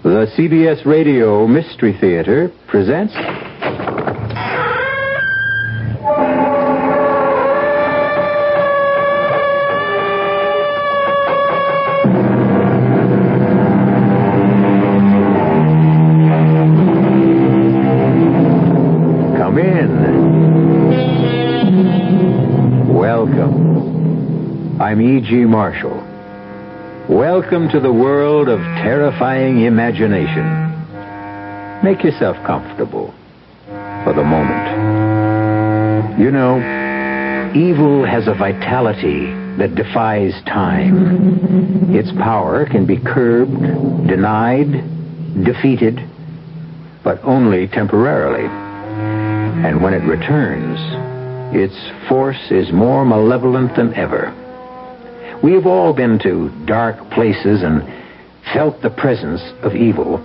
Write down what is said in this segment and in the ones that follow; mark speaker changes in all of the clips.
Speaker 1: The CBS Radio Mystery Theater presents... Come in. Welcome. I'm E.G. Marshall. Welcome to the world of terrifying imagination. Make yourself comfortable for the moment. You know, evil has a vitality that defies time. Its power can be curbed, denied, defeated, but only temporarily. And when it returns, its force is more malevolent than ever. We've all been to dark places and felt the presence of evil.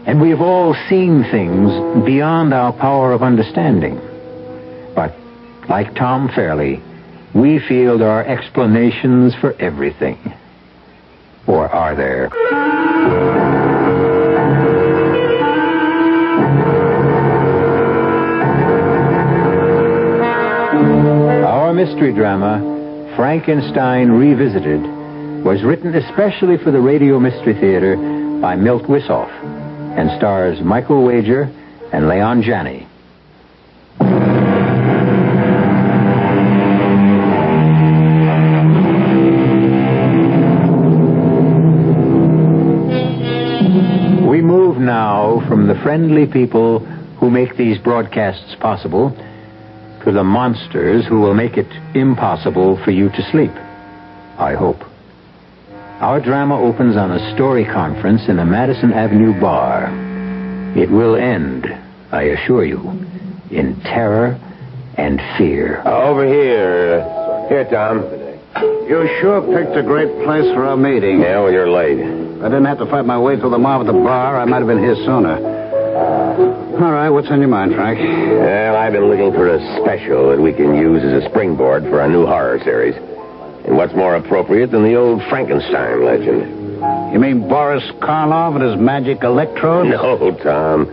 Speaker 1: And we've all seen things beyond our power of understanding. But, like Tom Fairley, we feel there are explanations for everything. Or are there? Our mystery drama, Frankenstein Revisited, was written especially for the Radio Mystery Theater by Milt Wissoff and stars Michael Wager and Leon Janney. We move now from the friendly people who make these broadcasts possible to the monsters who will make it impossible for you to sleep. I hope. Our drama opens on a story conference in a Madison Avenue bar. It will end, I assure you, in terror and fear.
Speaker 2: Over here. Here, Tom.
Speaker 3: You sure picked a great place for our meeting.
Speaker 2: Yeah, well, you're late.
Speaker 3: If I didn't have to fight my way through the mob at the bar, I might have been here sooner. All right, what's on your mind, Frank?
Speaker 2: Well, I've been looking for a special that we can use as a springboard for our new horror series. And what's more appropriate than the old Frankenstein legend?
Speaker 3: You mean Boris Karloff and his magic electrode?
Speaker 2: No, Tom.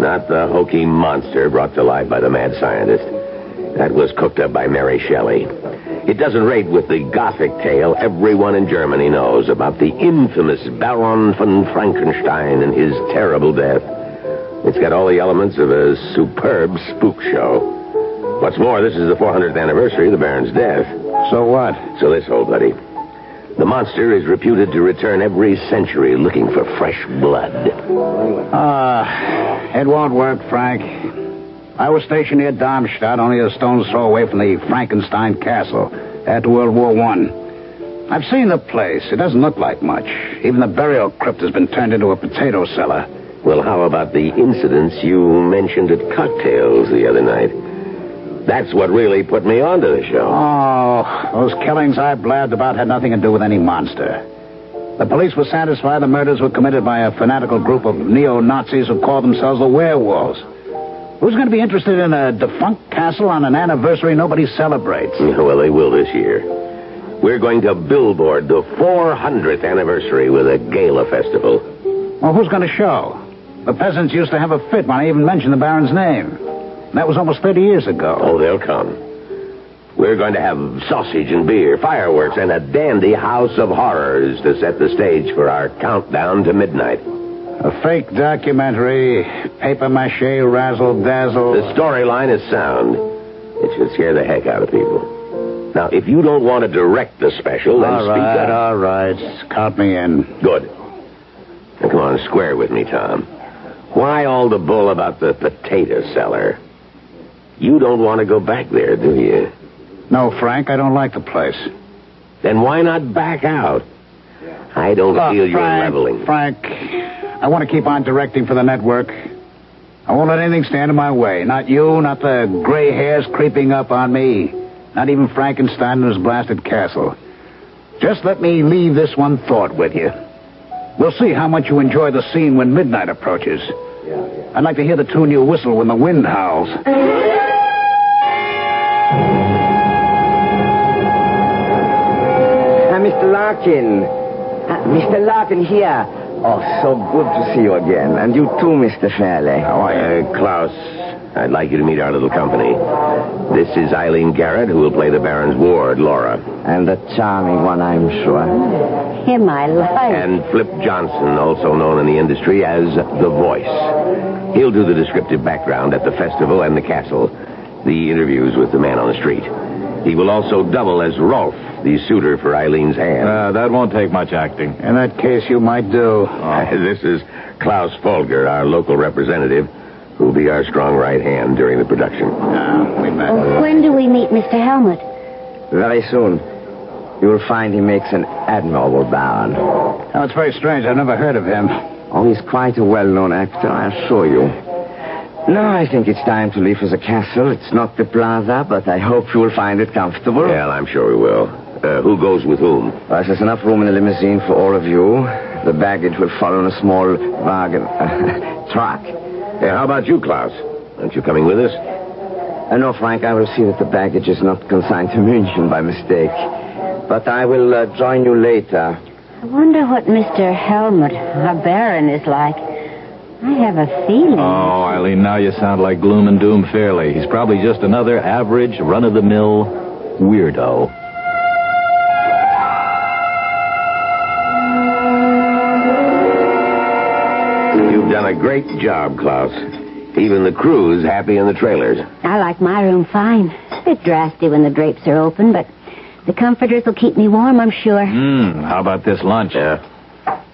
Speaker 2: Not the hokey monster brought to life by the mad scientist. That was cooked up by Mary Shelley. It doesn't rate with the Gothic tale everyone in Germany knows about the infamous Baron von Frankenstein and his terrible death. It's got all the elements of a superb spook show. What's more, this is the 400th anniversary of the Baron's death.
Speaker 3: So what?
Speaker 2: So this, old buddy. The monster is reputed to return every century looking for fresh blood.
Speaker 3: It won't work, Frank. I was stationed near Darmstadt, only a stone's throw away from the Frankenstein castle after World War I. I've seen the place. It doesn't look like much. Even the burial crypt has been turned into a potato cellar.
Speaker 2: Well, how about the incidents you mentioned at cocktails the other night? That's what really put me onto the show.
Speaker 3: Oh, those killings I blabbed about had nothing to do with any monster. The police were satisfied the murders were committed by a fanatical group of neo-Nazis who call themselves the werewolves. Who's going to be interested in a defunct castle on an anniversary nobody celebrates?
Speaker 2: Well, they will this year. We're going to billboard the 400th anniversary with a gala festival.
Speaker 3: Well, who's going to show? The peasants used to have a fit when I even mentioned the Baron's name. That was almost 30 years ago.
Speaker 2: Oh, they'll come. We're going to have sausage and beer, fireworks, and a dandy house of horrors to set the stage for our countdown to midnight.
Speaker 3: A fake documentary, papier-mâché, razzle-dazzle.
Speaker 2: The storyline is sound. It should scare the heck out of people. Now, if you don't want to direct the special, then speak up.
Speaker 3: All right. Count me in.
Speaker 2: Good. Now, come on, square with me, Tom. Why all the bull about the potato cellar? You don't want to go back there, do you?
Speaker 3: No, Frank, I don't like the place.
Speaker 2: Then why not back out? I don't feel you're leveling.
Speaker 3: Frank, I want to keep on directing for the network. I won't let anything stand in my way. Not you, not the gray hairs creeping up on me. Not even Frankenstein and his blasted castle. Just let me leave this one thought with you. We'll see how much you enjoy the scene when midnight approaches. I'd like to hear the tune you whistle when the wind howls.
Speaker 4: Mr. Larkin. Mr. Larkin, here. Oh, so good to see you again. And you too, Mr. Fairley.
Speaker 2: How are you? Klaus, I'd like you to meet our little company. This is Eileen Garrett, who will play the Baron's ward, Laura.
Speaker 4: And a charming one, I'm sure.
Speaker 5: Him I like.
Speaker 2: And Flip Johnson, also known in the industry as The Voice. He'll do the descriptive background at the festival and the castle, the interviews with the man on the street. He will also double as Rolf, the suitor for Eileen's hand.
Speaker 1: That won't take much acting.
Speaker 3: In that case, you might do.
Speaker 2: This is Klaus Folger, our local representative, who'll be our strong right hand during the production.
Speaker 3: We met.
Speaker 5: When do we meet Mr. Helmut?
Speaker 4: Very soon. You'll find he makes an admirable Baron.
Speaker 3: Oh, it's very strange. I've never heard of him.
Speaker 4: Oh, he's quite a well-known actor, I assure you. No, I think it's time to leave for the castle. It's not the plaza, but I hope you will find it comfortable.
Speaker 2: Well, I'm sure we will. Who goes with whom?
Speaker 4: Well, there's enough room in the limousine for all of you. The baggage will follow in a small wagon... truck.
Speaker 2: Hey, how about you, Klaus? Aren't you coming with us?
Speaker 4: No, Frank, I will see that the baggage is not consigned to München by mistake. But I will join you later.
Speaker 5: I wonder what Mr. Helmut, our Baron, is like. I have a feeling.
Speaker 1: Oh, Eileen, now you sound like Gloom and Doom Fairley. He's probably just another average, run-of-the-mill weirdo.
Speaker 2: You've done a great job, Klaus. Even the crew's happy in the trailers.
Speaker 5: I like my room fine. It's a bit drafty when the drapes are open, but the comforters will keep me warm, I'm sure.
Speaker 1: How about this lunch?
Speaker 2: Yeah.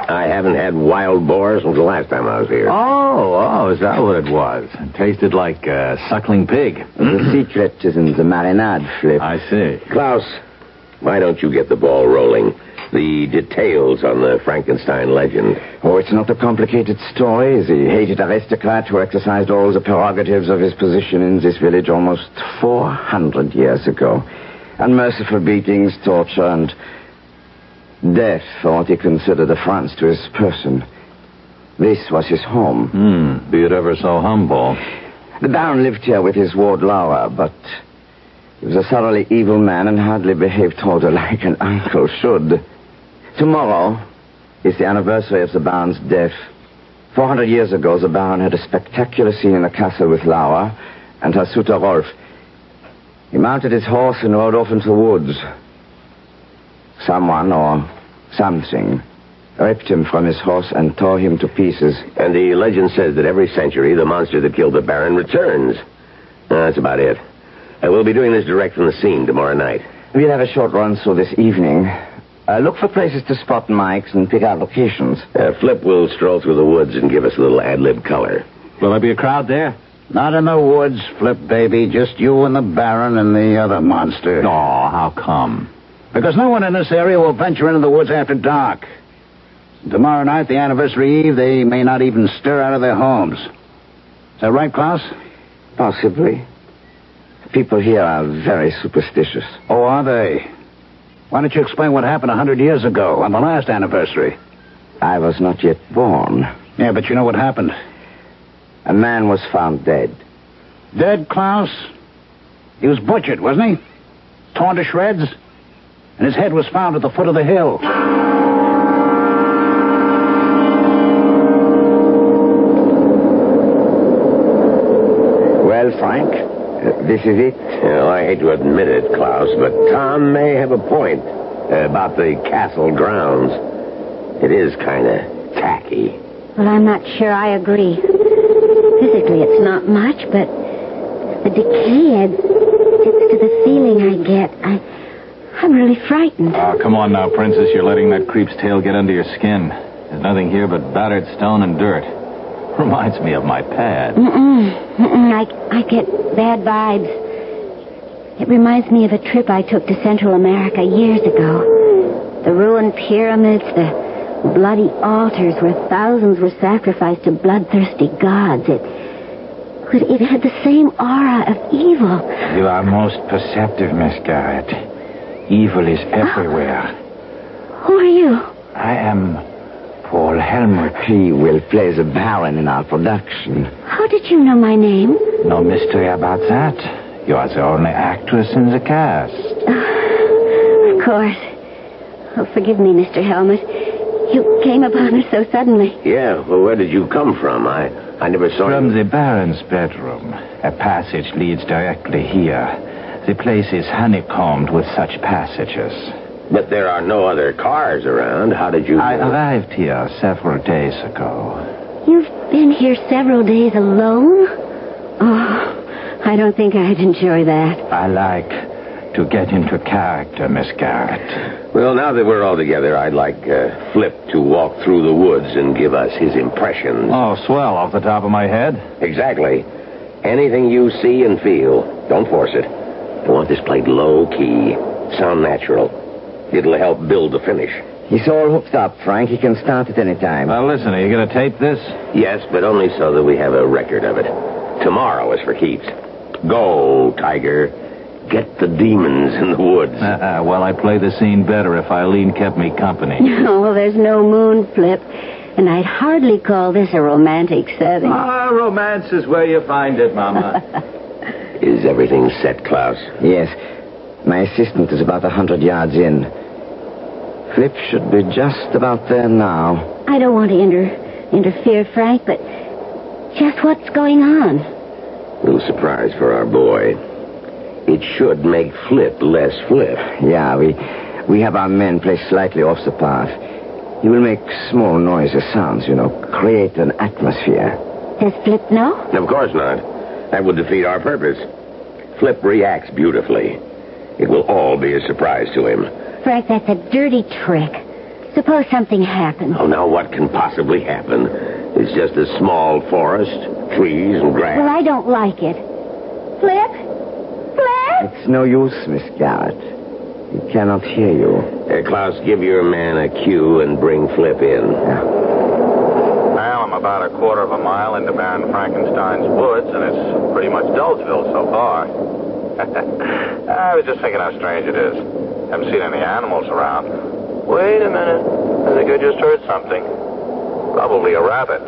Speaker 2: I haven't had wild boar since the last time I was here.
Speaker 1: Oh, is that what it was? It tasted like suckling pig.
Speaker 4: The secret is in the marinade, Flip.
Speaker 1: I see.
Speaker 2: Klaus, why don't you get the ball rolling? The details on the Frankenstein legend.
Speaker 4: Oh, it's not a complicated story. The hated aristocrat who exercised all the prerogatives of his position in this village almost 400 years ago. Unmerciful beatings, torture, and death for what he considered affronts to his person. This was his home.
Speaker 1: Be it ever so humble.
Speaker 4: The Baron lived here with his ward Laura, but he was a thoroughly evil man and hardly behaved toward her like an uncle should. Tomorrow is the anniversary of the Baron's death. 400 years ago, the Baron had a spectacular scene in the castle with Laura and her suitor Rolf. He mounted his horse and rode off into the woods. Someone or something ripped him from his horse and tore him to pieces.
Speaker 2: And the legend says that every century the monster that killed the Baron returns. That's about it. We'll be doing this direct from the scene tomorrow night.
Speaker 4: We'll have a short run through this evening. Look for places to spot mics and pick out locations.
Speaker 2: Flip will stroll through the woods and give us a little ad-lib color.
Speaker 1: Will there be a crowd there?
Speaker 3: Not in the woods, Flip, baby. Just you and the Baron and the other monster.
Speaker 1: Oh, how come?
Speaker 3: Because no one in this area will venture into the woods after dark. Tomorrow night, the anniversary eve, they may not even stir out of their homes. Is that right, Klaus?
Speaker 4: Possibly. People here are very superstitious.
Speaker 3: Oh, are they? Why don't you explain what happened 100 years ago on the last anniversary?
Speaker 4: I was not yet born.
Speaker 3: Yeah, but you know what happened.
Speaker 4: A man was found dead.
Speaker 3: Dead, Klaus? He was butchered, wasn't he? Torn to shreds? And his head was found at the foot of the hill.
Speaker 4: Well, Frank, this is it.
Speaker 2: Well, I hate to admit it, Klaus, but Tom may have a point about the castle grounds. It is kind of tacky.
Speaker 5: Well, I'm not sure I agree. Physically, it's not much, but the decay adds to the feeling I get. I'm really frightened.
Speaker 1: Oh, come on now, Princess. You're letting that creep's tail get under your skin. There's nothing here but battered stone and dirt. Reminds me of my pad.
Speaker 5: I get bad vibes. It reminds me of a trip I took to Central America years ago. The ruined pyramids, the bloody altars where thousands were sacrificed to bloodthirsty gods. It had the same aura of evil.
Speaker 6: You are most perceptive, Miss Garrett. Evil is everywhere.
Speaker 5: Who are you?
Speaker 6: I am Paul Helmut.
Speaker 4: He will play the Baron in our production.
Speaker 5: How did you know my name?
Speaker 6: No mystery about that. You are the only actress in the cast.
Speaker 5: Of course. Oh, forgive me, Mr. Helmut. You came upon us so suddenly.
Speaker 2: Yeah, well, where did you come from? I never saw
Speaker 6: From
Speaker 2: you.
Speaker 6: the Baron's bedroom. A passage leads directly here. The place is honeycombed with such passages.
Speaker 2: But there are no other cars around. How did you...
Speaker 6: I arrived here several days ago.
Speaker 5: You've been here several days alone? Oh, I don't think I'd enjoy that.
Speaker 6: I like to get into character, Miss Garrett.
Speaker 2: Well, now that we're all together, I'd like Flip to walk through the woods and give us his impressions.
Speaker 6: Oh, swell, off the top of my head.
Speaker 2: Exactly. Anything you see and feel, don't force it. I want this played low-key, sound natural. It'll help build the finish.
Speaker 4: He's all hooked up, Frank. He can start at any time.
Speaker 6: Well, listen, are you going to tape this?
Speaker 2: Yes, but only so that we have a record of it. Tomorrow is for keeps. Go, Tiger. Get the demons in the woods.
Speaker 6: Well, I'd play the scene better if Eileen kept me company.
Speaker 5: Oh, there's no moon, Flip. And I'd hardly call this a romantic setting.
Speaker 6: Romance is where you find it, Mama.
Speaker 2: Is everything set, Klaus?
Speaker 4: Yes. My assistant is about 100 yards in. Flip should be just about there now.
Speaker 5: I don't want to interfere, Frank, but just what's going on?
Speaker 2: A little surprise for our boy. It should make Flip less Flip.
Speaker 4: Yeah, we have our men play slightly off the path. He will make small noises, sounds, create an atmosphere.
Speaker 5: Does Flip know?
Speaker 2: Of course not. That would defeat our purpose. Flip reacts beautifully. It will all be a surprise to him.
Speaker 5: Frank, that's a dirty trick. Suppose something happens.
Speaker 2: Oh, now what can possibly happen? It's just a small forest, trees and grass.
Speaker 5: Well, I don't like it. Flip? Flip?
Speaker 4: It's no use, Miss Garrett. He cannot hear you.
Speaker 2: Klaus, give your man a cue and bring Flip in.
Speaker 7: Well, I'm about a quarter of a mile into Baron Frankenstein's woods, and it's pretty much Dulceville so far. I was just thinking how strange it is. Haven't seen any animals around. Wait a minute. I think I just heard something. Probably a rabbit.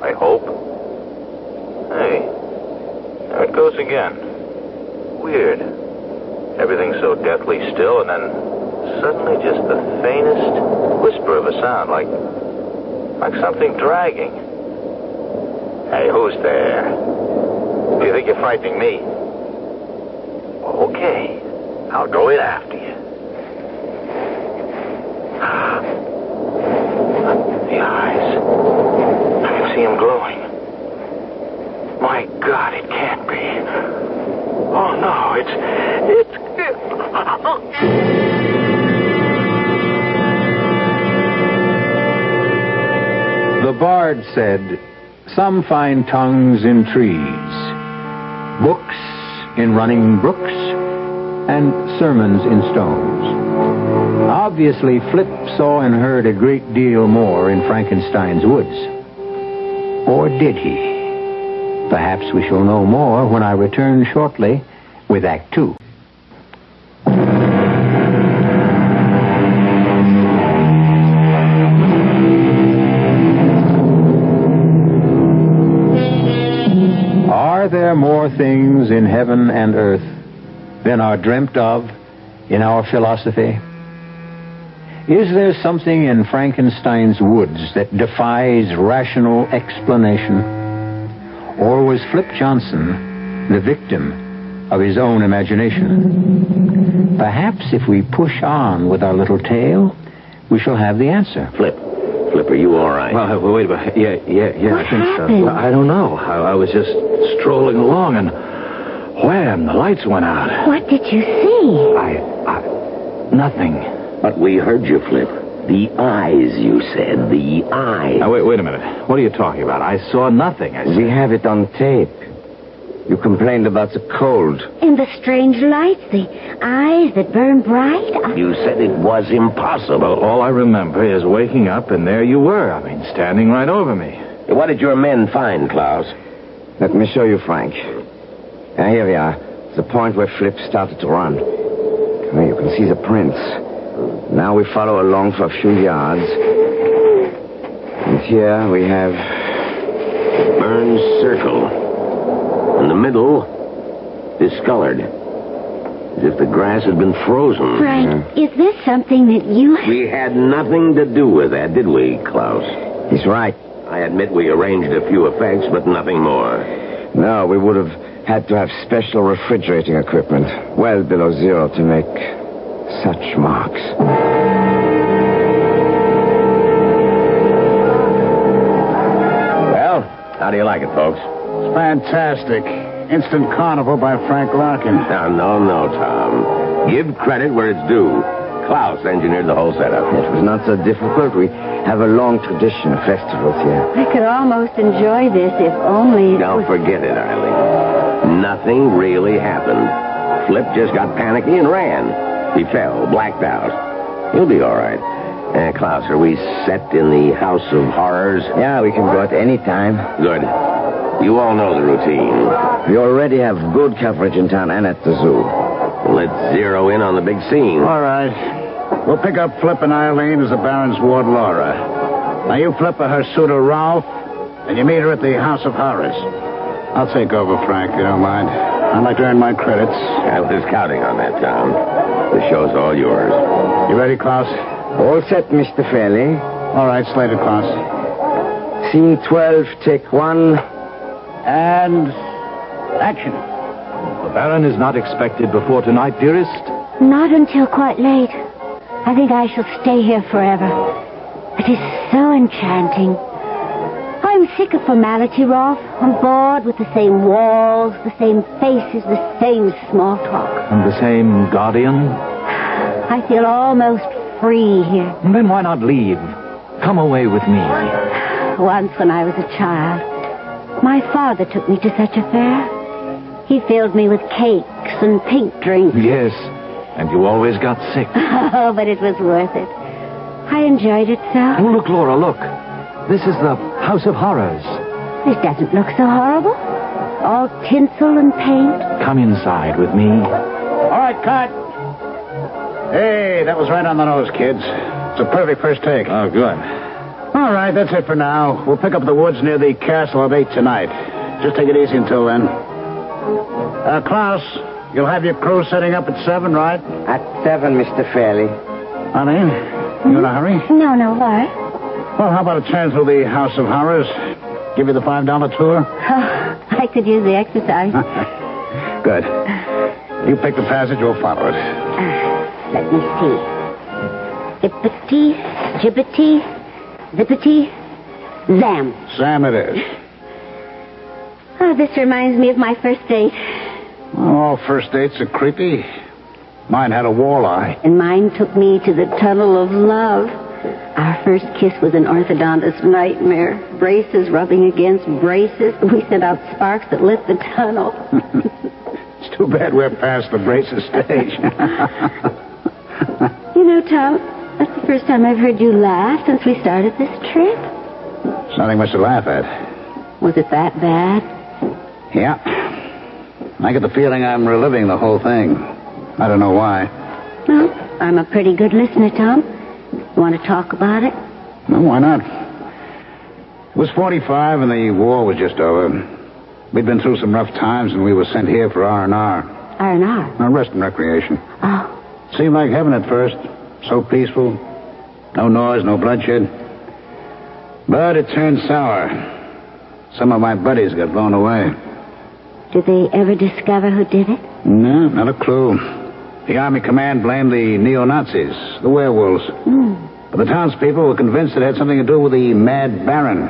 Speaker 7: I hope. Hey, there it goes again. Weird. Everything's so deathly still, and then suddenly just the faintest whisper of a sound, like something dragging. Hey, who's there? Do you think you're frightening me? Okay, I'll go in after you. The eyes. I can see them glowing. My God, it can't be. Oh, no, it's...
Speaker 1: The bard said, "Some find tongues in trees, books in running brooks, and sermons in stones." Obviously, Flip saw and heard a great deal more in Frankenstein's woods. Or did he? Perhaps we shall know more when I return shortly with Act Two. Are there more things in heaven and earth than are dreamt of in our philosophy? Is there something in Frankenstein's woods that defies rational explanation? Or was Flip Johnson the victim of his own imagination? Perhaps if we push on with our little tale, we shall have the answer.
Speaker 2: Flip, are you all right?
Speaker 6: Well, wait a minute. Yeah,
Speaker 5: What
Speaker 6: I think
Speaker 5: happened?
Speaker 6: so. I don't know. I was just strolling along, and wham, the lights went out.
Speaker 5: What did you see?
Speaker 6: Nothing.
Speaker 2: But we heard you, Flip. The eyes, you said. The eyes.
Speaker 6: Now, wait a minute. What are you talking about? I saw nothing. I said.
Speaker 4: We have it on tape. You complained about the cold.
Speaker 5: And the strange lights, the eyes that burn bright.
Speaker 2: You said it was impossible.
Speaker 6: Well, all I remember is waking up, and there you were. Standing right over me.
Speaker 2: What did your men find, Klaus?
Speaker 4: Let me show you, Frank. Here we are. The point where Flip started to run. Well, you can see the prints. Now we follow along for a few yards. And here we have...
Speaker 2: Burned circle. In the middle, discolored. as if the grass had been frozen.
Speaker 5: Frank, is this something that you...
Speaker 2: We had nothing to do with that, did we, Klaus?
Speaker 4: He's right.
Speaker 2: I admit we arranged a few effects, but nothing more.
Speaker 4: No, we would have had to have special refrigerating equipment well below zero to make such marks.
Speaker 2: Well, how do you like it, folks?
Speaker 3: It's fantastic. Instant Carnival by Frank Larkin.
Speaker 2: No, Tom. Give credit where it's due. Klaus engineered the whole setup.
Speaker 4: It was not so difficult. We have a long tradition of festivals here.
Speaker 5: I could almost enjoy this if only...
Speaker 2: Don't forget it, Eileen. Nothing really happened. Flip just got panicky and ran. He fell, blacked out. He'll be all right. Klaus, are we set in the House of Horrors?
Speaker 4: Yeah, we can go at any time.
Speaker 2: Good. You all know the routine.
Speaker 4: We already have good coverage in town and at the zoo.
Speaker 2: Let's zero in on the big scene.
Speaker 3: All right. We'll pick up Flip and Eileen as the Baron's ward, Laura. Now, you Flip her suitor, Ralph, and you meet her at the House of Horrors. I'll take over, Frank, if you don't mind. I'd like to earn my credits.
Speaker 2: I was counting on that, Tom. The show's all yours.
Speaker 3: You ready, Klaus?
Speaker 4: All set, Mr. Fairley.
Speaker 3: All right, slated, Klaus.
Speaker 4: Scene 12, take 1.
Speaker 3: And... action.
Speaker 6: The Baron is not expected before tonight, dearest?
Speaker 5: Not until quite late. I think I shall stay here forever. It is so enchanting. I'm sick of formality, Rolf. I'm bored with the same walls, the same faces, the same small talk.
Speaker 6: And the same guardian?
Speaker 5: I feel almost free here.
Speaker 6: Then why not leave? Come away with me.
Speaker 5: Once when I was a child, my father took me to such a fair. He filled me with cakes and pink drinks.
Speaker 6: Yes, and you always got sick.
Speaker 5: Oh, but it was worth it. I enjoyed it so.
Speaker 6: Oh, look, Laura, look. This is the House of Horrors.
Speaker 5: This doesn't look so horrible. All tinsel and paint.
Speaker 6: Come inside with me.
Speaker 3: All right, cut. Hey, that was right on the nose, kids. It's a perfect first take.
Speaker 6: Oh, good.
Speaker 3: All right, that's it for now. We'll pick up the woods near the castle at 8 tonight. Just take it easy until then. Klaus, you'll have your crew setting up at 7, right?
Speaker 4: At 7, Mr. Fairley.
Speaker 3: Honey, you in a hurry?
Speaker 5: No, why?
Speaker 3: Well, how about a turn through the House of Horrors? Give you the $5 tour?
Speaker 5: Oh, I could use the exercise.
Speaker 3: Good. You pick the passage, we'll follow it.
Speaker 5: Let me see. Hippity, jibbity, zippity, zam.
Speaker 3: Sam it is.
Speaker 5: Oh, this reminds me of my first date.
Speaker 3: All first dates are creepy. Mine had a walleye.
Speaker 5: And mine took me to the tunnel of love. Our first kiss was an orthodontist's nightmare. Braces rubbing against braces. We sent out sparks that lit the tunnel.
Speaker 3: It's too bad we're past the braces stage.
Speaker 5: You know, Tom, that's the first time I've heard you laugh since we started this trip.
Speaker 3: There's nothing much to laugh at.
Speaker 5: Was it that bad?
Speaker 3: Yeah. I get the feeling I'm reliving the whole thing. I don't know why.
Speaker 5: Well, I'm a pretty good listener, Tom. You want to talk about it?
Speaker 3: No, why not? It was 45 and the war was just over. We'd been through some rough times and we were sent here for R&R.
Speaker 5: R&R?
Speaker 3: Rest and recreation.
Speaker 5: Oh.
Speaker 3: Seemed like heaven at first. So peaceful. No noise, no bloodshed. But it turned sour. Some of my buddies got blown away.
Speaker 5: Did they ever discover who did it?
Speaker 3: No, not a clue. The Army command blamed the neo-Nazis, the werewolves. But the townspeople were convinced it had something to do with the Mad Baron.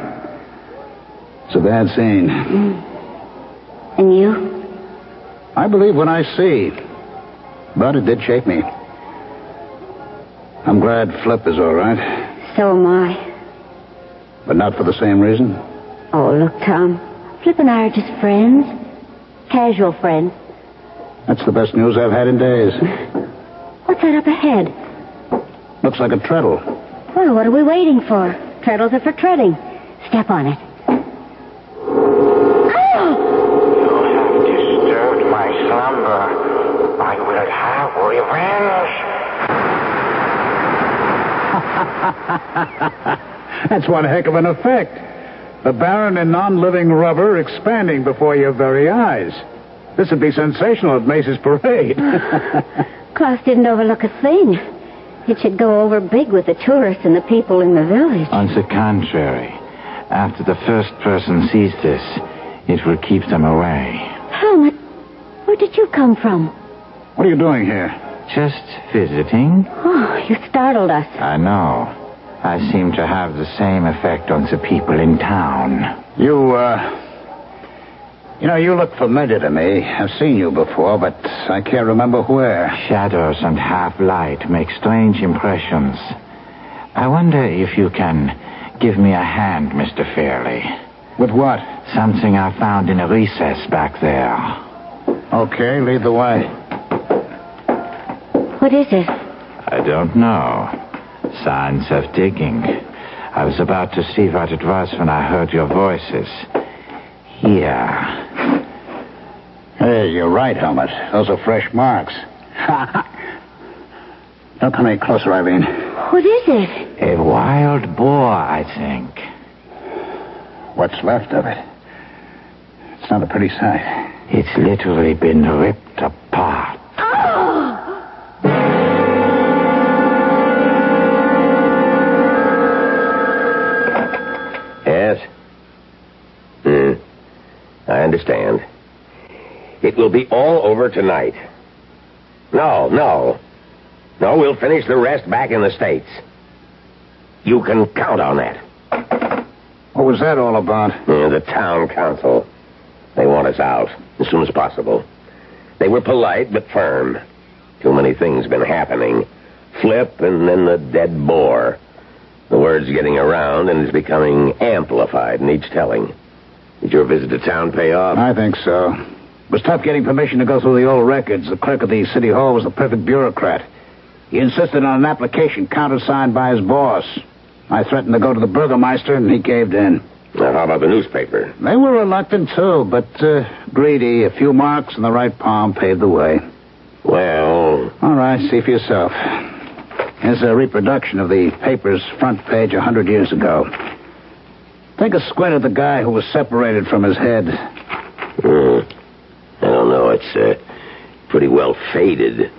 Speaker 3: It's a bad scene.
Speaker 5: And you?
Speaker 3: I believe what I see. But it did shake me. I'm glad Flip is all right.
Speaker 5: So am I.
Speaker 3: But not for the same reason?
Speaker 5: Oh, look, Tom. Flip and I are just friends. Casual friends.
Speaker 3: That's the best news I've had in days.
Speaker 5: What's that up ahead?
Speaker 3: Looks like a treadle.
Speaker 5: Well, what are we waiting for? Treadles are for treading. Step on it.
Speaker 7: You have disturbed my slumber. I will have revenge.
Speaker 3: That's one heck of an effect. The Baron in non-living rubber expanding before your very eyes. This would be sensational at Mace's parade.
Speaker 5: Klaus didn't overlook a thing. It should go over big with the tourists and the people in the village.
Speaker 6: On the contrary, after the first person sees this, it will keep them away.
Speaker 5: Helmut, where did you come from?
Speaker 3: What are you doing here?
Speaker 6: Just visiting?
Speaker 5: Oh, you startled us.
Speaker 6: I know. I seem to have the same effect on the people in town.
Speaker 3: You look familiar to me. I've seen you before, but I can't remember where.
Speaker 6: Shadows and half-light make strange impressions. I wonder if you can give me a hand, Mr. Fairley.
Speaker 3: With what?
Speaker 6: Something I found in a recess back there.
Speaker 3: Okay, lead the way.
Speaker 5: What is it?
Speaker 6: I don't know. Signs of digging. I was about to see what it was when I heard your voices. Here.
Speaker 3: Hey, you're right, Helmut. Those are fresh marks. Don't come any closer, Eileen.
Speaker 5: What is it?
Speaker 6: A wild boar, I think.
Speaker 3: What's left of it? It's not a pretty sight.
Speaker 6: It's literally been ripped apart.
Speaker 2: Yes? I understand. It will be all over tonight. No, we'll finish the rest back in the States. You can count on that.
Speaker 3: What was that all about?
Speaker 2: The town council. They want us out as soon as possible. They were polite but firm. Too many things been happening. Flip and then the dead boar. The word's getting around and is becoming amplified in each telling. Did your visit to town pay off?
Speaker 3: I think so. It was tough getting permission to go through the old records. The clerk of the city hall was the perfect bureaucrat. He insisted on an application countersigned by his boss. I threatened to go to the burgomaster, and he caved in.
Speaker 2: Now, how about the newspaper?
Speaker 3: They were reluctant, too, but greedy. A few marks in the right palm paved the way.
Speaker 2: Well...
Speaker 3: All right, see for yourself. Here's a reproduction of the paper's front page 100 years ago. Take a squint at the guy who was separated from his head.
Speaker 2: I don't know. It's pretty well faded.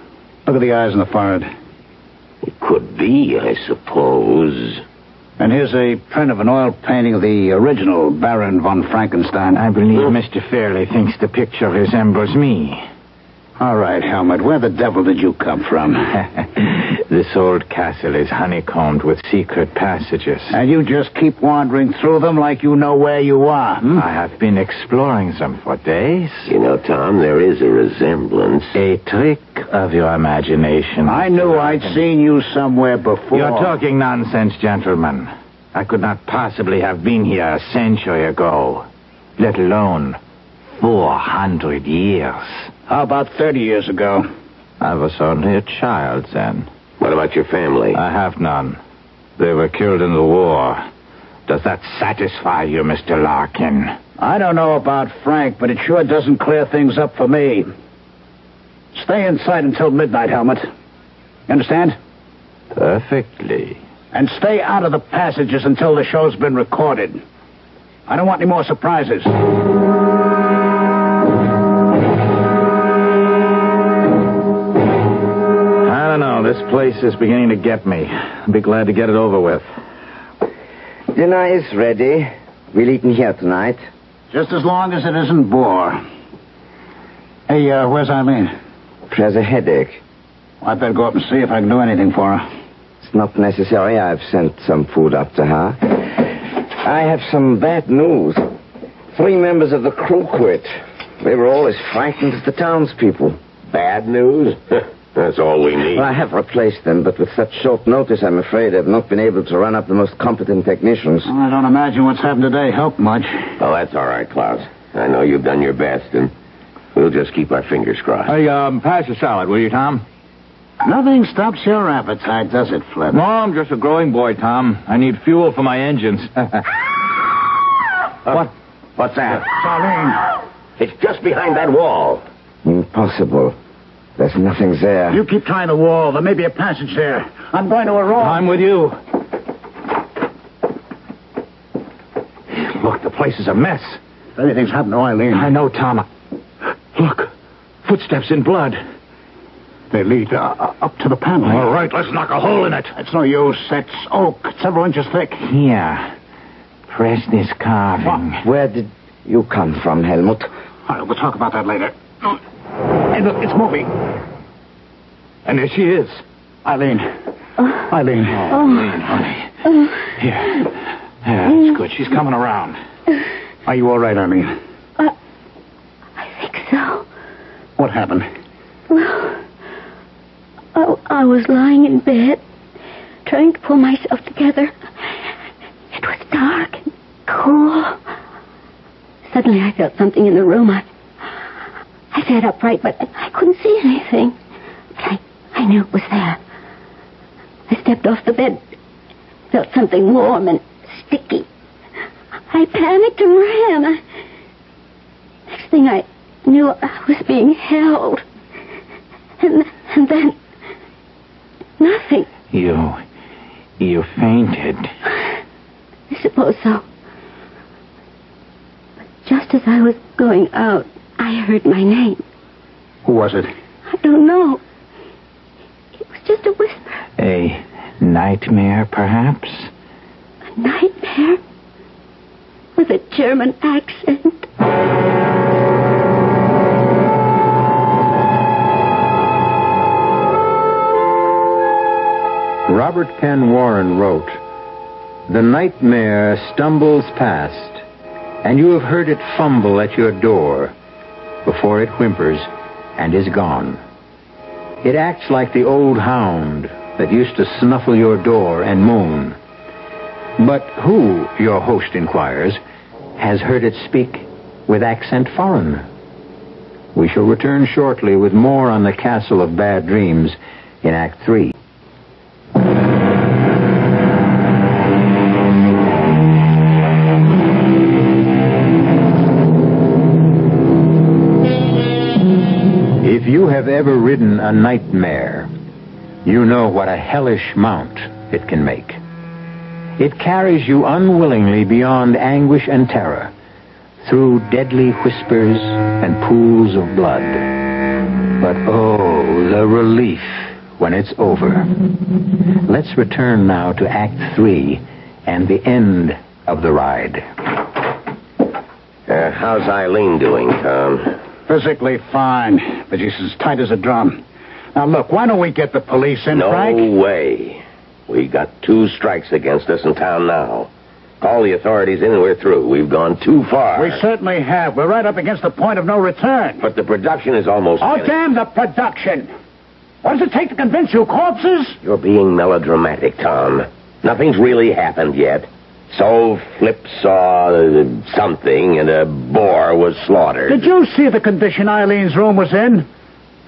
Speaker 3: Look at the eyes and the forehead.
Speaker 2: It could be, I suppose.
Speaker 3: And here's a print of an oil painting of the original Baron von Frankenstein.
Speaker 6: I believe Mr. Fairley thinks the picture resembles me.
Speaker 3: All right, Helmut, where the devil did you come from?
Speaker 6: This old castle is honeycombed with secret passages.
Speaker 3: And you just keep wandering through them like you know where you are.
Speaker 6: I have been exploring them for days.
Speaker 2: You know, Tom, there is a resemblance.
Speaker 6: A trick of your imagination.
Speaker 3: I knew I'd seen you somewhere before.
Speaker 6: You're talking nonsense, gentlemen. I could not possibly have been here a century ago, let alone 400 years.
Speaker 3: How about 30 years ago?
Speaker 6: I was only a child then.
Speaker 2: What about your family?
Speaker 6: I have none. They were killed in the war. Does that satisfy you, Mr. Larkin?
Speaker 3: I don't know about Frank, but it sure doesn't clear things up for me. Stay inside until midnight, Helmut. You understand?
Speaker 6: Perfectly.
Speaker 3: And stay out of the passages until the show's been recorded. I don't want any more surprises.
Speaker 6: I don't know. This place is beginning to get me. I'll be glad to get it over with.
Speaker 4: Dinner is ready. We'll eat in here tonight.
Speaker 3: Just as long as it isn't boar. Hey, where's Eileen?
Speaker 4: She has a headache.
Speaker 3: Well, I'd better go up and see if I can do anything for her.
Speaker 4: It's not necessary. I've sent some food up to her. I have some bad news. 3 members of the crew quit. They were all as frightened as the townspeople.
Speaker 2: Bad news? That's all we need.
Speaker 4: Well, I have replaced them, but with such short notice, I'm afraid I've not been able to run up the most competent technicians.
Speaker 3: Well, I don't imagine what's happened today helped much.
Speaker 2: Well, that's all right, Klaus. I know you've done your best, and we'll just keep our fingers crossed.
Speaker 6: Hey, pass the salad, will you, Tom?
Speaker 3: Nothing stops your appetite, does it, Flip?
Speaker 6: No, I'm just a growing boy, Tom. I need fuel for my engines.
Speaker 2: What's that?
Speaker 3: Eileen.
Speaker 2: It's just behind that wall.
Speaker 4: Impossible. There's nothing there.
Speaker 3: You keep trying the wall. There may be a passage there. I'm going to a roll.
Speaker 6: I'm with you. Look, the place is a mess.
Speaker 3: If anything's happened to Eileen.
Speaker 6: I know, Tom. Look. Footsteps in blood.
Speaker 3: They lead up to the paneling.
Speaker 6: All right, let's knock a hole in it.
Speaker 3: It's no use. It's oak, several inches thick.
Speaker 6: Here. Press this carving.
Speaker 4: Where did you come from, Helmut?
Speaker 3: All right, we'll talk about that later. Hey, look, it's moving.
Speaker 6: And there she is.
Speaker 3: Eileen. Eileen.
Speaker 6: Eileen, honey. Here. Yeah, that's good. She's coming around.
Speaker 3: Are you all right, Eileen?
Speaker 5: I think so.
Speaker 3: What happened?
Speaker 5: Well, I was lying in bed, trying to pull myself together. It was dark and cool. Suddenly I felt something in the room. I sat upright, but I couldn't see anything. But I knew it was there. I stepped off the bed, felt something warm and sticky. I panicked and ran. Next thing I knew, I was being held. And then... nothing.
Speaker 6: You fainted.
Speaker 5: I suppose so. But just as I was going out, I heard my name.
Speaker 3: Who was it?
Speaker 5: I don't know. It was just a whisper.
Speaker 6: A nightmare, perhaps?
Speaker 5: A nightmare? With a German accent.
Speaker 1: Robert Penn Warren wrote, "The nightmare stumbles past, and you have heard it fumble at your door before it whimpers and is gone. It acts like the old hound that used to snuffle your door and moan. But who, your host inquires, has heard it speak with accent foreign?" We shall return shortly with more on the Castle of Bad Dreams in Act 3. If you have ever ridden a nightmare, you know what a hellish mount it can make. It carries you unwillingly beyond anguish and terror, through deadly whispers and pools of blood. But oh, the relief when it's over. Let's return now to Act 3 and the end of the ride.
Speaker 2: How's Eileen doing, Tom?
Speaker 3: Physically fine, but she's as tight as a drum. Now, look, why don't we get the police in, Frank?
Speaker 2: No way. We got 2 strikes against us in town now. Call the authorities in and we're through. We've gone too far.
Speaker 3: We certainly have. We're right up against the point of no return.
Speaker 2: But the production is almost
Speaker 3: Oh,
Speaker 2: finished.
Speaker 3: damn the production! What does it take to convince you corpses?
Speaker 2: You're being melodramatic, Tom. Nothing's really happened yet. So Flip saw something and a boar was slaughtered.
Speaker 3: Did you see the condition Eileen's room was in?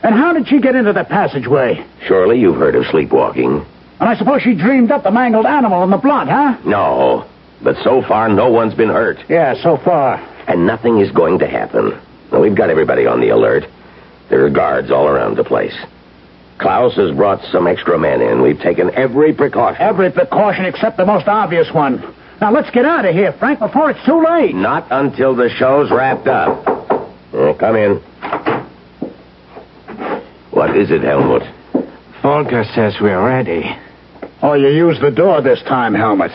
Speaker 3: And how did she get into the passageway?
Speaker 2: Surely you've heard of sleepwalking.
Speaker 3: And I suppose she dreamed up the mangled animal and the blood, huh?
Speaker 2: No. But so far, no one's been hurt.
Speaker 3: Yeah, so far.
Speaker 2: And nothing is going to happen. Now, we've got everybody on the alert. There are guards all around the place. Klaus has brought some extra men in. We've taken every precaution.
Speaker 3: Every precaution except the most obvious one. Now, let's get out of here, Frank, before it's too late.
Speaker 2: Not until the show's wrapped up. Come in. What is it, Helmut?
Speaker 6: Volker says we're ready.
Speaker 3: Oh, you used the door this time, Helmut.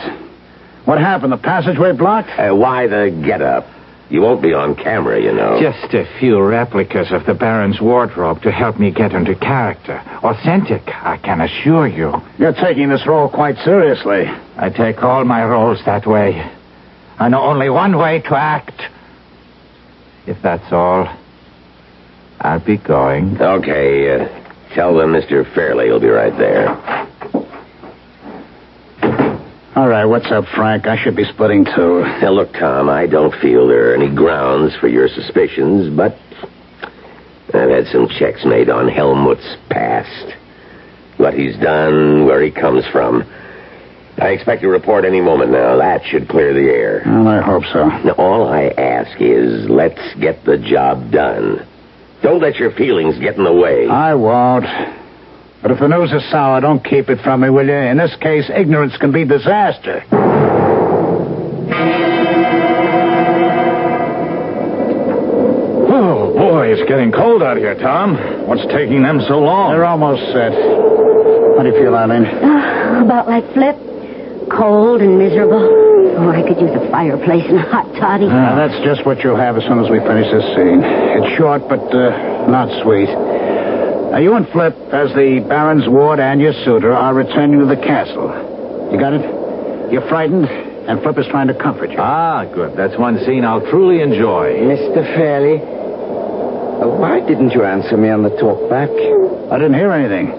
Speaker 3: What happened? The passageway blocked?
Speaker 2: Why the get-up? You won't be on camera, you know.
Speaker 6: Just a few replicas of the Baron's wardrobe to help me get into character. Authentic, I can assure you.
Speaker 3: You're taking this role quite seriously.
Speaker 6: I take all my roles that way. I know only one way to act. If that's all, I'll be going.
Speaker 2: Okay, tell them Mr. Fairley will be right there.
Speaker 3: All right, what's up, Frank? I should be splitting too.
Speaker 2: Now, look, Tom, I don't feel there are any grounds for your suspicions, but I've had some checks made on Helmut's past. What he's done, where he comes from. I expect a report any moment now. That should clear the air.
Speaker 3: Well, I hope so.
Speaker 2: Now, all I ask is let's get the job done. Don't let your feelings get in the way.
Speaker 3: I won't. But if the news is sour, don't keep it from me, will you? In this case, ignorance can be disaster.
Speaker 6: Oh, boy, It's getting cold out here, Tom. What's taking them so long?
Speaker 3: They're almost set. How do you feel, Eileen?
Speaker 5: About like Flip. Cold and miserable. Oh, I could use a fireplace and a hot toddy.
Speaker 3: That's just what you'll have as soon as we finish this scene. It's short, but not sweet. Now, you and Flip, as the Baron's ward and your suitor, are returning to the castle. You got it? You're frightened, and Flip is trying to comfort you.
Speaker 6: Ah, good. That's one scene I'll truly enjoy.
Speaker 4: Mr. Fairley, why didn't you answer me on the talk back?
Speaker 3: I didn't hear anything.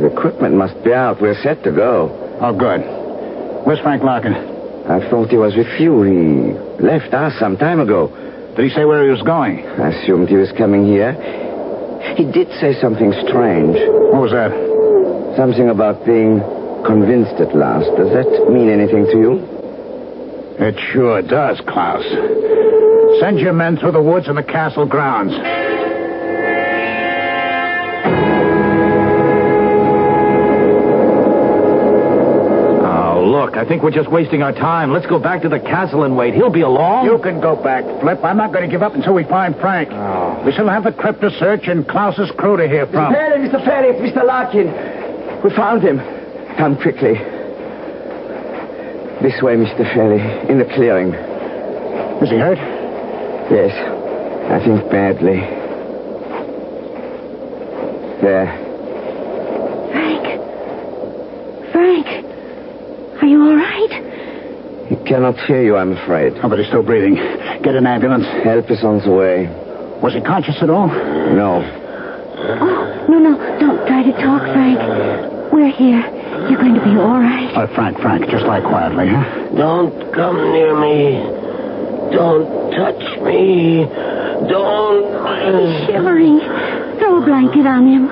Speaker 4: The equipment must be out. We're set to go.
Speaker 3: Oh, good. Where's Frank Larkin?
Speaker 4: I thought he was with you. He left us some time ago.
Speaker 3: Did he say where he was going?
Speaker 4: I assumed he was coming here. He did say something strange.
Speaker 3: What was that?
Speaker 4: Something about being convinced at last. Does that mean anything to you?
Speaker 3: It sure does, Klaus. Send your men through the woods and the castle grounds.
Speaker 6: Look, I think we're just wasting our time. Let's go back to the castle and wait. He'll be along.
Speaker 3: You can go back, Flip. I'm not going to give up until we find Frank.
Speaker 6: Oh.
Speaker 3: We still have the crypt to search and Klaus's crew to hear from.
Speaker 4: Mr. Fairley, it's Mr. Larkin. We found him. Come quickly. This way, Mr. Fairley, in the clearing.
Speaker 3: Is he hurt?
Speaker 4: Yes, I think badly. There.
Speaker 5: Frank, are you all right?
Speaker 4: He cannot hear you, I'm afraid.
Speaker 3: Oh, but he's still breathing. Get an ambulance.
Speaker 4: Help is on the way.
Speaker 3: Was he conscious at all?
Speaker 4: No.
Speaker 5: Oh, no. Don't try to talk, Frank. We're here. You're going to be all right.
Speaker 3: Frank, just lie quietly, huh?
Speaker 2: Don't come near me. Don't touch me. Don't...
Speaker 5: He's shivering. Throw a blanket on him.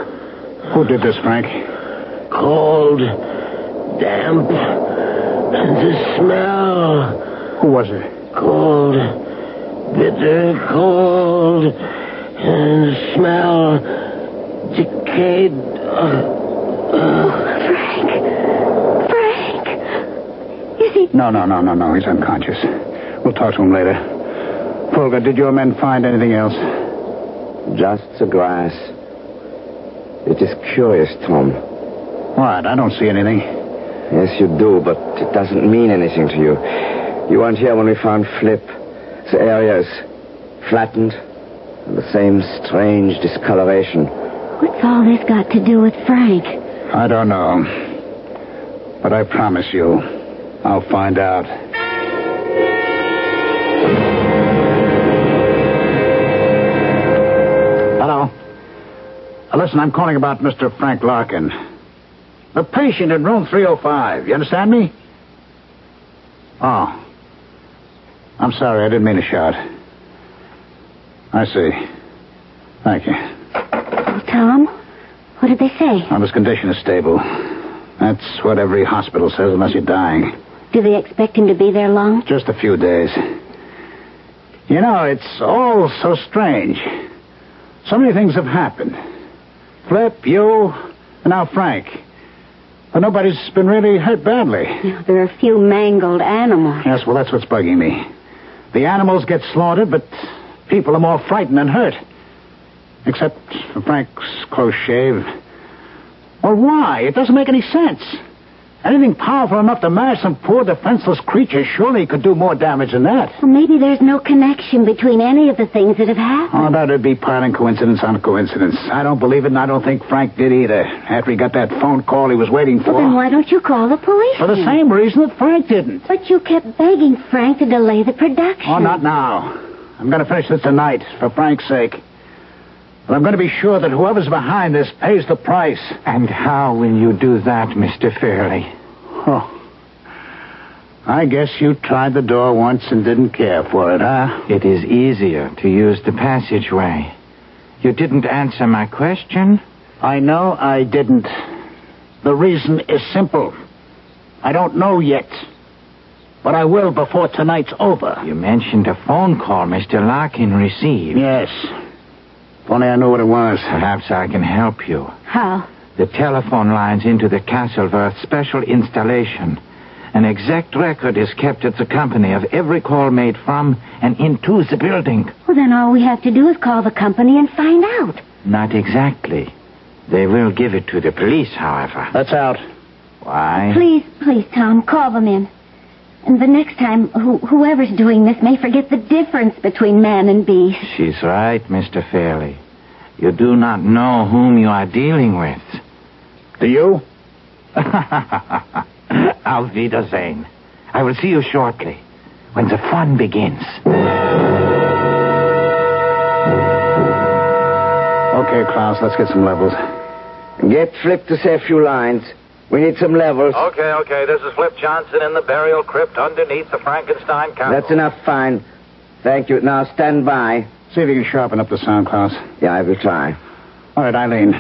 Speaker 3: Who did this, Frank?
Speaker 2: Cold, damp, and the smell.
Speaker 3: Who was it?
Speaker 2: Cold, bitter cold, and the smell, decayed.
Speaker 5: Frank. Is he...
Speaker 3: No. He's unconscious. We'll talk to him later. Folger, did your men find anything else?
Speaker 4: Just the grass. It is curious, Tom.
Speaker 3: What? I don't see anything.
Speaker 4: Yes, you do, but it doesn't mean anything to you. You weren't here when we found Flip. The area is flattened, and the same strange discoloration.
Speaker 5: What's all this got to do with Frank?
Speaker 3: I don't know. But I promise you, I'll find out. Hello. Listen, I'm calling about Mr. Frank Larkin. The patient in room 305. You understand me? Oh. I'm sorry, I didn't mean to shout. I see. Thank you.
Speaker 5: Tom, what did they say?
Speaker 3: Well, his condition is stable. That's what every hospital says, unless you're dying.
Speaker 5: Do they expect him to be there long?
Speaker 3: Just a few days. You know, it's all so strange. So many things have happened. Flip, you, and now Frank. But nobody's been really hurt badly.
Speaker 5: Yeah, there are a few mangled animals.
Speaker 3: Yes, well, that's what's bugging me. The animals get slaughtered, but people are more frightened than hurt. Except for Frank's close shave. Well, why? It doesn't make any sense. Anything powerful enough to mash some poor defenseless creature surely could do more damage than that.
Speaker 5: Well, maybe there's no connection between any of the things that have happened.
Speaker 3: Oh, that'd be piling coincidence on coincidence. I don't believe it, and I don't think Frank did either. After he got that phone call he was waiting for.
Speaker 5: Well, then why don't you call the police?
Speaker 3: For the same reason that Frank didn't.
Speaker 5: But you kept begging Frank to delay the production.
Speaker 3: Oh, not now. I'm going to finish this tonight, for Frank's sake. But I'm going to be sure that whoever's behind this pays the price.
Speaker 6: And how will you do that, Mr. Fairley?
Speaker 3: Oh. I guess you tried the door once and didn't care for it, huh?
Speaker 6: It is easier to use the passageway. You didn't answer my question.
Speaker 3: I know I didn't. The reason is simple. I don't know yet. But I will before tonight's over.
Speaker 6: You mentioned a phone call Mr. Larkin received.
Speaker 3: Yes. If only I knew what it was.
Speaker 6: Perhaps I can help you.
Speaker 5: How?
Speaker 6: The telephone lines into the castle were a special installation. An exact record is kept at the company of every call made from and into the building.
Speaker 5: Well, then all we have to do is call the company and find out.
Speaker 6: Not exactly. They will give it to the police, however.
Speaker 3: That's out.
Speaker 6: Why?
Speaker 5: Please, Tom, call them in. And the next time, whoever's doing this may forget the difference between man and beast.
Speaker 6: She's right, Mr. Fairley. You do not know whom you are dealing with.
Speaker 3: Do you?
Speaker 6: Auf Wiedersehen. I will see you shortly, when the fun begins.
Speaker 3: Okay, Klaus, let's get some levels.
Speaker 4: Get Flip to say a few lines. We need some levels.
Speaker 7: Okay. This is Flip Johnson in the burial crypt underneath the Frankenstein castle.
Speaker 4: That's enough, fine. Thank you. Now stand by.
Speaker 3: See if you can sharpen up the sound, Klaus.
Speaker 4: Yeah, I will try.
Speaker 3: All right, Eileen.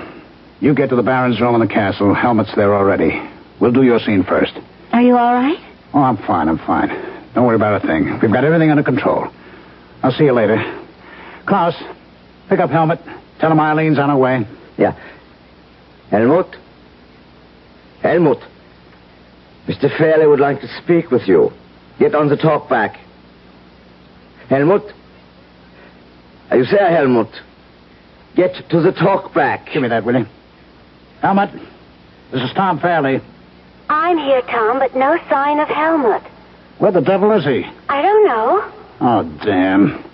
Speaker 3: You get to the Baron's room in the castle. Helmet's there already. We'll do your scene first.
Speaker 5: Are you all right?
Speaker 3: Oh, I'm fine. Don't worry about a thing. We've got everything under control. I'll see you later. Klaus, pick up Helmet. Tell him Eileen's on her way.
Speaker 4: Yeah. Helmut? Mr. Fairley would like to speak with you. Get on the talk back. Helmut? Are you there, Helmut? Get to the talk back.
Speaker 3: Give me that, will you? Helmut, this is Tom Fairley.
Speaker 5: I'm here, Tom, but no sign of Helmut.
Speaker 3: Where the devil is he?
Speaker 5: I don't know.
Speaker 3: Oh, damn.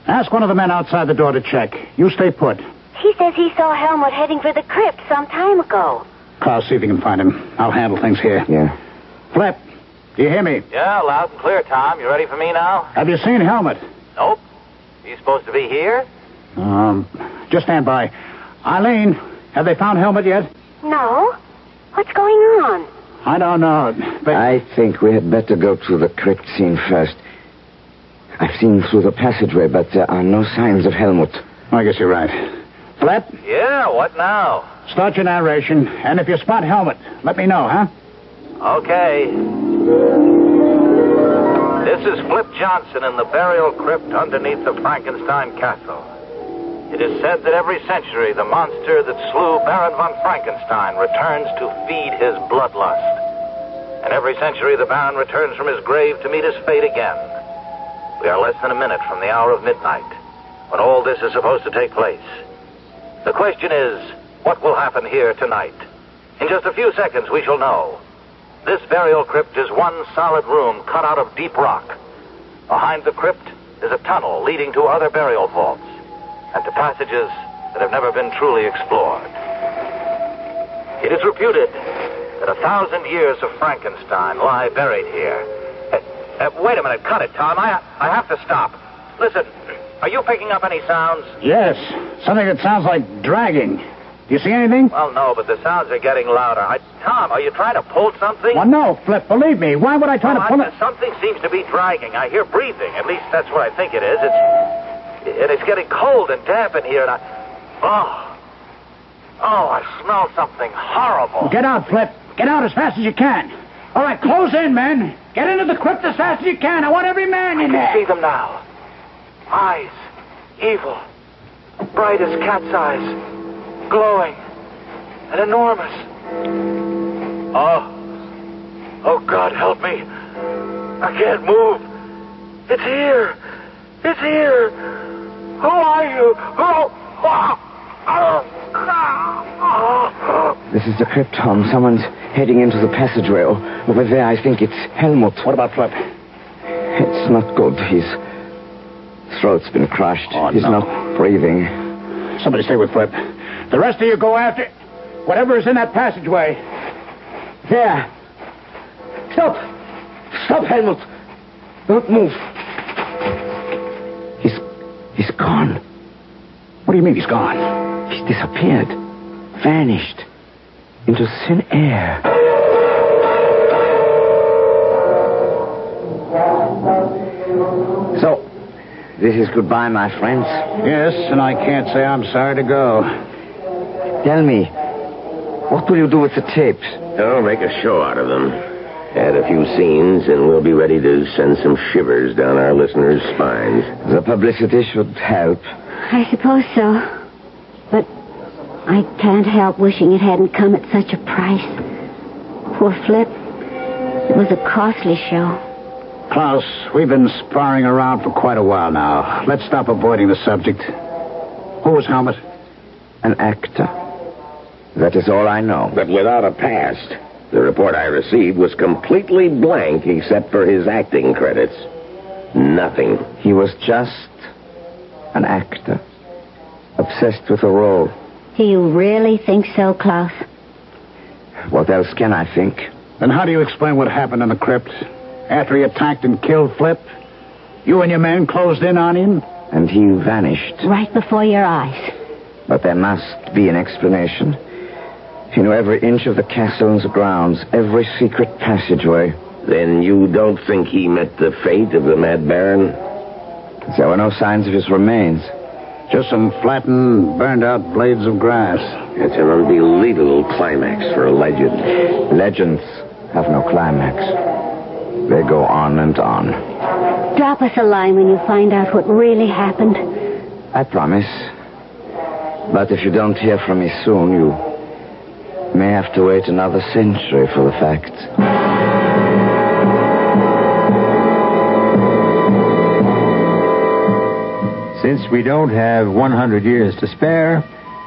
Speaker 3: Ask one of the men outside the door to check. You stay put.
Speaker 5: He says he saw Helmut heading for the crypt some time ago.
Speaker 3: Klaus, see if you can find him. I'll handle things here.
Speaker 4: Yeah.
Speaker 3: Flip, do you hear me?
Speaker 7: Yeah, loud and clear, Tom. You ready for me now?
Speaker 3: Have you seen Helmut?
Speaker 7: Nope. He's supposed to be here?
Speaker 3: Just stand by. Eileen, have they found Helmut yet?
Speaker 5: No. What's going on?
Speaker 3: I don't know, but...
Speaker 4: I think we had better go to the crypt scene first. I've seen through the passageway, but there are no signs of Helmut.
Speaker 3: I guess you're right. Flip,
Speaker 7: Yeah, what now?
Speaker 3: start your narration, and if you spot Helmut, let me know, huh?
Speaker 7: Okay. This is Flip Johnson in the burial crypt underneath the Frankenstein castle. It is said that every century the monster that slew Baron von Frankenstein returns to feed his bloodlust. And every century the Baron returns from his grave to meet his fate again. We are less than a minute from the hour of midnight, when all this is supposed to take place. The question is, what will happen here tonight? In just a few seconds we shall know. This burial crypt is one solid room cut out of deep rock. Behind the crypt is a tunnel leading to other burial vaults and to passages that have never been truly explored. It is reputed that 1,000 years of Frankenstein lie buried here. Wait a minute, cut it, Tom. I have to stop. Listen, are you picking up any sounds?
Speaker 3: Yes, something that sounds like dragging. Do you see anything?
Speaker 7: Well, no, but the sounds are getting louder. Tom, are you trying to pull something?
Speaker 3: Well, no, Flip, believe me. Why would I try to pull it?
Speaker 7: Something seems to be dragging. I hear breathing. At least that's what I think it is. It's getting cold and damp in here, and I smell something horrible.
Speaker 3: Get out, Flip. Get out as fast as you can. All right, close in, men. Get into the crypt as fast as you can. I want every man in there.
Speaker 7: I can see them now. Eyes. Evil. Bright as cat's eyes. Glowing. And enormous. Oh, God, help me. I can't move. It's here. It's here. Who are you?
Speaker 4: This is the crypt, Tom. Someone's heading into the passageway. Over there, I think it's Helmut.
Speaker 3: What about Flip?
Speaker 4: It's not good. His throat's been crushed.
Speaker 3: Oh,
Speaker 4: He's
Speaker 3: no.
Speaker 4: not breathing.
Speaker 3: Somebody stay with Flip. The rest of you go after whatever is in that passageway.
Speaker 4: There. Stop. Stop, Helmut. Don't move. He's gone.
Speaker 3: What do you mean he's gone?
Speaker 4: He's disappeared. Vanished. Into thin air. So, this is goodbye, my friends.
Speaker 3: Yes, and I can't say I'm sorry to go.
Speaker 4: Tell me, what will you do with the tapes?
Speaker 2: Oh, make a show out of them. Add a few scenes, and we'll be ready to send some shivers down our listeners' spines.
Speaker 4: The publicity should help.
Speaker 5: I suppose so. But I can't help wishing it hadn't come at such a price. Poor Flip. It was a costly show.
Speaker 3: Klaus, we've been sparring around for quite a while now. Let's stop avoiding the subject. Who was Helmut?
Speaker 4: An actor. That is all I know.
Speaker 2: But without a past. The report I received was completely blank except for his acting credits. Nothing.
Speaker 4: He was just an actor. Obsessed with a role.
Speaker 5: Do you really think so, Klaus?
Speaker 4: What else can I think?
Speaker 3: Then how do you explain what happened in the crypt? After he attacked and killed Flip, you and your men closed in on him?
Speaker 4: And he vanished.
Speaker 5: Right before your eyes.
Speaker 4: But there must be an explanation. He knew every inch of the castle and the grounds, every secret passageway.
Speaker 2: Then you don't think he met the fate of the Mad Baron?
Speaker 4: There were no signs of his remains.
Speaker 3: Just some flattened, burned-out blades of grass.
Speaker 2: It's an unbelievable climax for a legend.
Speaker 4: Legends have no climax. They go on and on.
Speaker 5: Drop us a line when you find out what really happened.
Speaker 4: I promise. But if you don't hear from me soon, you may have to wait another century for the facts.
Speaker 1: Since we don't have 100 years to spare,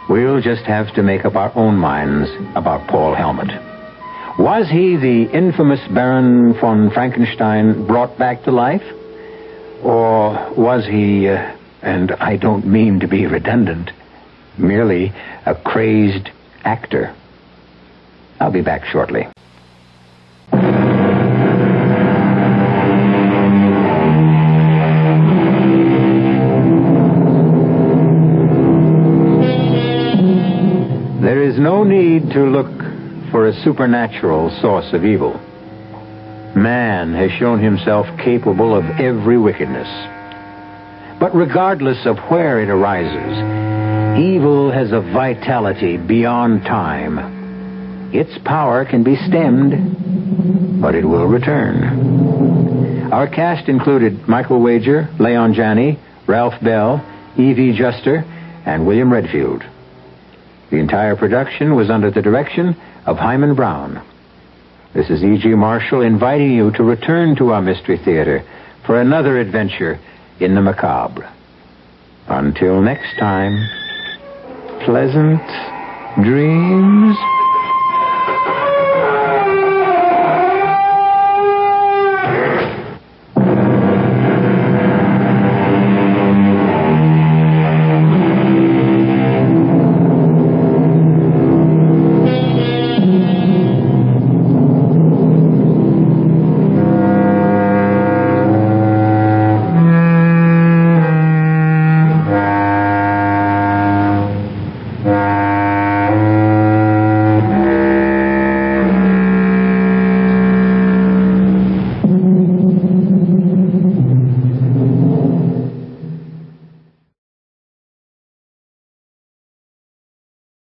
Speaker 1: we'll just have to make up our own minds about Paul Helmut. Was he the infamous Baron von Frankenstein brought back to life? Or was he, and I don't mean to be redundant, merely a crazed actor? I'll be back shortly. There is no need to look for a supernatural source of evil. Man has shown himself capable of every wickedness. But regardless of where it arises, evil has a vitality beyond time. Its power can be stemmed, but it will return. Our cast included Michael Wager, Leon Janney, Ralph Bell, E.V. Juster, and William Redfield. The entire production was under the direction of Hyman Brown. This is E.G. Marshall inviting you to return to our Mystery Theater for another adventure in the macabre. Until next time, pleasant dreams.